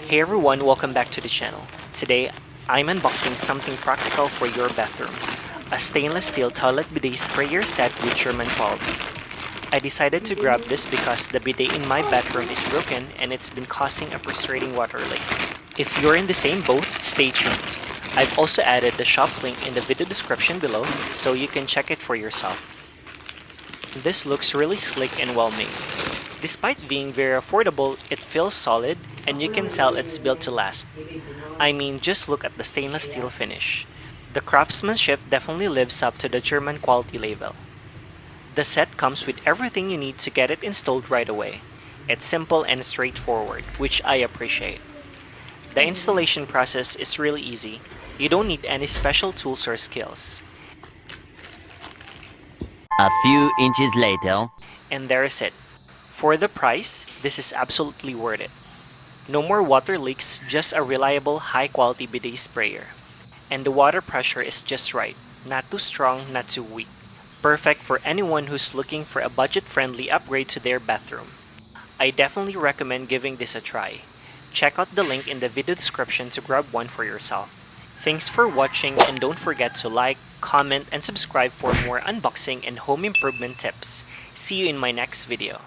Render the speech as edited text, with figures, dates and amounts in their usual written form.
Hey everyone, welcome back to the channel. Today, I'm unboxing something practical for your bathroom. A stainless steel toilet bidet sprayer set with German quality. I decided to grab this because the bidet in my bathroom is broken and it's been causing a frustrating water leak. If you're in the same boat, stay tuned. I've also added the shop link in the video description below so you can check it for yourself. This looks really slick and well made. Despite being very affordable, it feels solid and you can tell it's built to last. I mean, just look at the stainless steel finish. The craftsmanship definitely lives up to the German quality label. The set comes with everything you need to get it installed right away. It's simple and straightforward, which I appreciate. The installation process is really easy. You don't need any special tools or skills. A few inches later. And there's it. For the price, this is absolutely worth it. No more water leaks, just a reliable, high-quality bidet sprayer. And the water pressure is just right. Not too strong, not too weak. Perfect for anyone who's looking for a budget-friendly upgrade to their bathroom. I definitely recommend giving this a try. Check out the link in the video description to grab one for yourself. Thanks for watching and don't forget to like, comment, and subscribe for more unboxing and home improvement tips. See you in my next video.